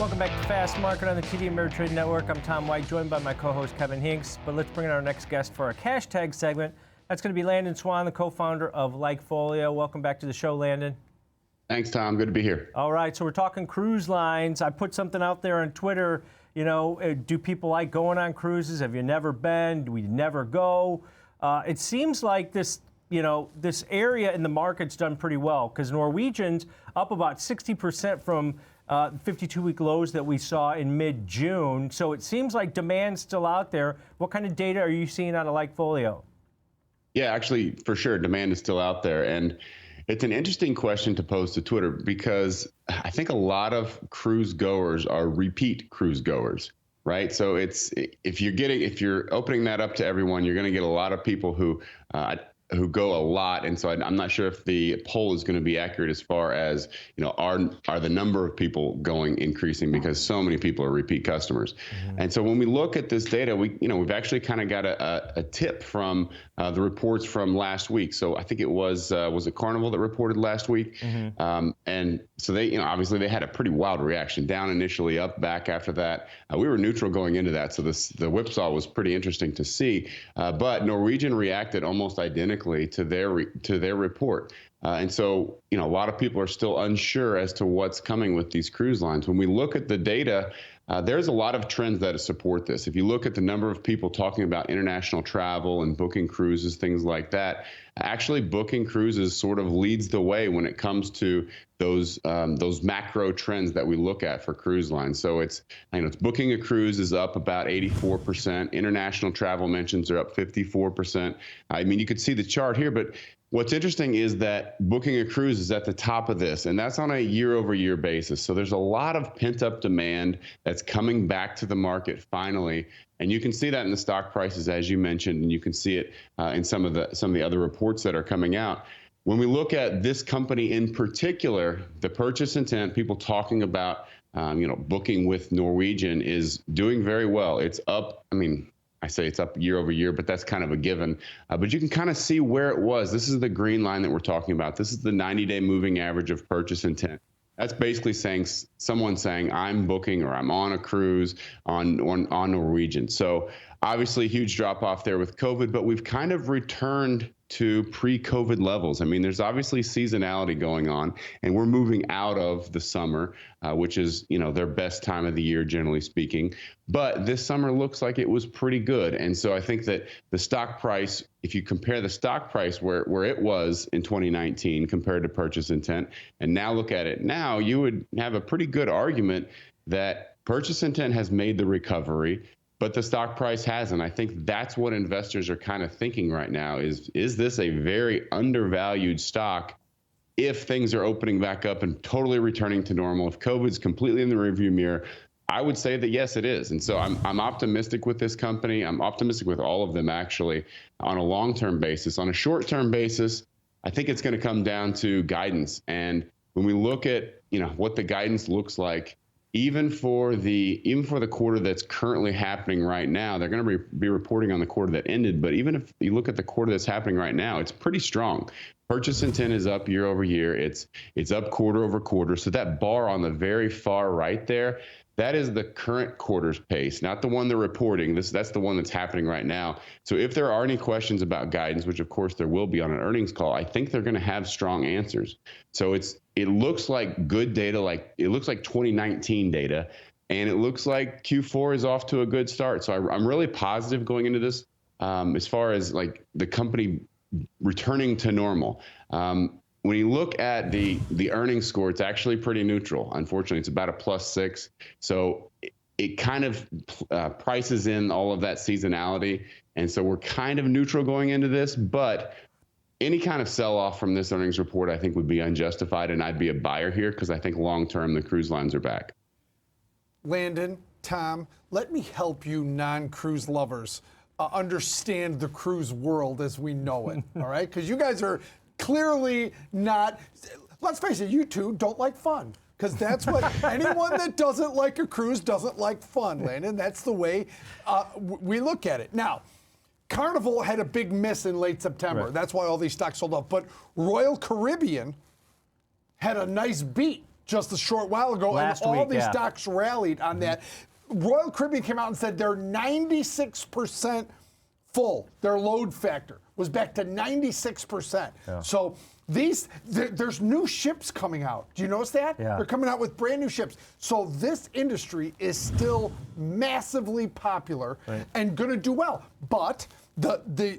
Welcome back to Fast Market on the TD Ameritrade Network. I'm Tom White, joined by my co-host Kevin Hinks. But let's bring in our next guest for our cash tag segment. That's going to be Landon Swan, the co-founder of LikeFolio. Welcome back to the show, Landon. Thanks, Tom. Good to be here. All right, so we're talking cruise lines. I put something out there on Twitter. You know, do people like going on cruises? Have you never been? Do we never go? It seems like this area in the market's done pretty well because Norwegian's up about 60% from 52-week lows that we saw in mid-June. So it seems like demand's still out there. What kind of data are you seeing out of LikeFolio? Yeah, actually, for sure, demand is still out there. And it's an interesting question to pose to Twitter because I think a lot of cruise goers are repeat cruise goers, right? So if you're opening that up to everyone, you're going to get a lot of people who go a lot, and so I'm not sure if the poll is going to be accurate as far as are the number of people increasing because so many people are repeat customers. Mm-hmm. And so when we look at this data, we've actually kind of got a tip from the reports from last week. So I think it was it Carnival that reported last week, mm-hmm. And so they obviously they had a pretty wild reaction, down initially, up back after that. We were neutral going into that, so the whipsaw was pretty interesting to see. But Norwegian reacted almost identically to their report. And so, a lot of people are still unsure as to what's coming with these cruise lines. When we look at the data, there's a lot of trends that support this. If you look at the number of people talking about international travel and booking cruises, things like that, actually booking cruises sort of leads the way when it comes to those macro trends that we look at for cruise lines. So it's booking a cruise is up about 84%. International travel mentions are up 54%. I mean, you could see the chart here, but what's interesting is that booking a cruise is at the top of this, and that's on a year-over-year basis. So there's a lot of pent-up demand that's coming back to the market finally, and you can see that in the stock prices, as you mentioned, and you can see it in some of the other reports that are coming out. When we look at this company in particular, the purchase intent, people talking about booking with Norwegian is doing very well. It's up. I mean, I say it's up year over year, but that's kind of a given. But you can kind of see where it was. This is the green line that we're talking about. This is the 90-day moving average of purchase intent. That's basically someone saying I'm booking or I'm on a cruise on Norwegian. So obviously huge drop off there with COVID, but we've kind of returned to pre-COVID levels. I mean, there's obviously seasonality going on, and we're moving out of the summer, which is, their best time of the year, generally speaking. But this summer looks like it was pretty good. And so I think that the stock price, if you compare the stock price where it was in 2019 compared to purchase intent, and now look at it now, you would have a pretty good argument that purchase intent has made the recovery, but the stock price hasn't. I think that's what investors are kind of thinking right now is this a very undervalued stock if things are opening back up and totally returning to normal? If COVID's completely in the rearview mirror, I would say that yes, it is. And so I'm optimistic with this company. I'm optimistic with all of them, actually, on a long-term basis. On a short-term basis, I think it's going to come down to guidance. And when we look at what the guidance looks like, even for the quarter that's currently happening right now, they're going to be reporting on the quarter that ended. But even if you look at the quarter that's happening right now, it's pretty strong. Purchase intent is up year over year. It's up quarter over quarter. So that bar on the very far right there, that is the current quarter's pace, not the one they're reporting. That's the one that's happening right now. So if there are any questions about guidance, which of course there will be on an earnings call, I think they're going to have strong answers. So it looks like good data, it looks like 2019 data, and it looks like Q4 is off to a good start. So I'm really positive going into this as far as the company returning to normal. When you look at the earnings score, it's actually pretty neutral. Unfortunately, it's about a +6. So it kind of prices in all of that seasonality. And so we're kind of neutral going into this, but any kind of sell-off from this earnings report, I think, would be unjustified, and I'd be a buyer here because I think long-term the cruise lines are back. Landon, Tom, let me help you non-cruise lovers understand the cruise world as we know it, all right? Because you guys are clearly not, let's face it, you two don't like fun. Because that's what, anyone that doesn't like a cruise doesn't like fun, Landon. That's the way we look at it. Now, Carnival had a big miss in late September. Right. That's why all these stocks sold off. But Royal Caribbean had a nice beat just a short while ago, Last and all week, these yeah. stocks rallied on that. Royal Caribbean came out and said they're 96% full. Their load factor was back to 96%. Yeah. So there's new ships coming out. Do you notice that? Yeah. They're coming out with brand new ships. So this industry is still massively popular and going to do well. But the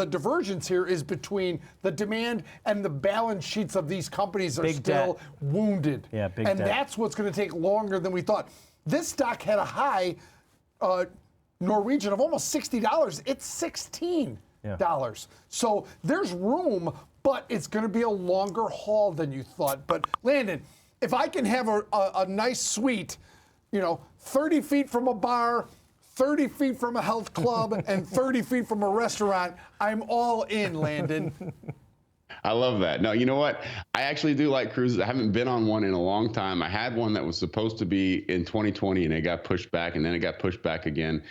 divergence here is between the demand and the balance sheets of these companies are Big still debt. wounded. Yeah, big and debt. that's what's going to take longer than we thought. This stock had a high Norwegian of almost $60. It's $16. So there's room, but it's going to be a longer haul than you thought. But Landon, if I can have a nice suite, 30 feet from a bar, 30 feet from a health club, and 30 feet from a restaurant, I'm all in, Landon. I love that. No, you know what? I actually do like cruises. I haven't been on one in a long time. I had one that was supposed to be in 2020 and it got pushed back, and then it got pushed back again.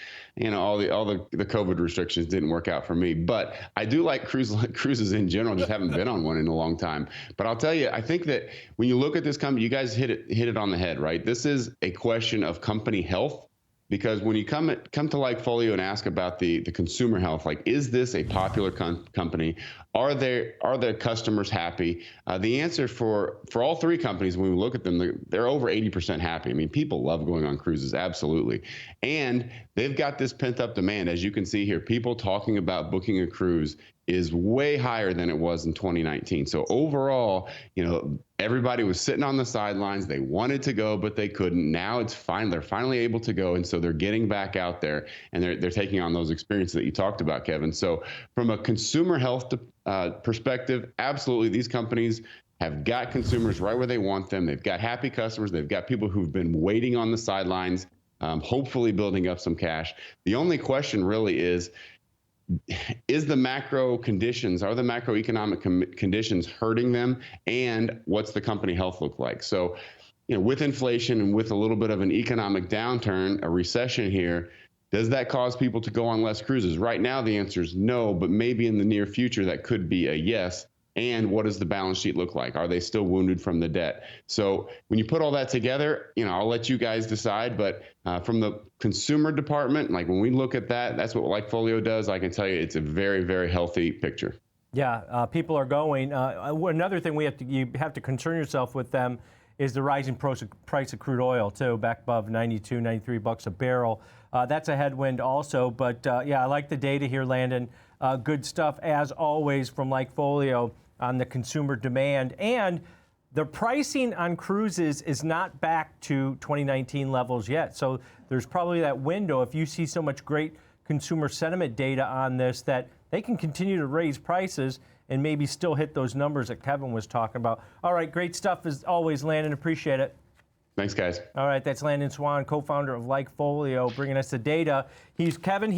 All the COVID restrictions didn't work out for me. But I do like cruises in general. Just haven't been on one in a long time. But I'll tell you, I think that when you look at this company, you guys hit it on the head, right? This is a question of company health. Because when you come to LikeFolio and ask about the consumer health, like, is this a popular company? Are their customers happy? The answer for all three companies, when we look at them, they're over 80% happy. I mean, people love going on cruises, absolutely. And they've got this pent-up demand. As you can see here, people talking about booking a cruise is way higher than it was in 2019. So overall, everybody was sitting on the sidelines. They wanted to go, but they couldn't. Now it's fine. They're finally able to go. And so they're getting back out there and they're taking on those experiences that you talked about, Kevin. So from a consumer health perspective, absolutely, these companies have got consumers right where they want them. They've got happy customers. They've got people who've been waiting on the sidelines, hopefully building up some cash. The only question really is the macro conditions, are the macroeconomic conditions hurting them, and what's the company health look like? So, with inflation and with a little bit of an economic downturn, a recession here, does that cause people to go on less cruises? Right now, the answer is no, but maybe in the near future, that could be a yes. And what does the balance sheet look like? Are they still wounded from the debt? So when you put all that together, I'll let you guys decide. But from the consumer department, like when we look at that, that's what LikeFolio does. I can tell you it's a very, very healthy picture. Yeah, people are going. Another thing you have to concern yourself with them is the rising price of crude oil, too, back above 92, 93 bucks a barrel. That's a headwind also. But, I like the data here, Landon. Good stuff, as always, from LikeFolio on the consumer demand. And the pricing on cruises is not back to 2019 levels yet. So there's probably that window, if you see so much great consumer sentiment data on this, that they can continue to raise prices and maybe still hit those numbers that Kevin was talking about. All right, great stuff as always, Landon. Appreciate it. Thanks, guys. All right, that's Landon Swan, co-founder of LikeFolio, bringing us the data. Kevin.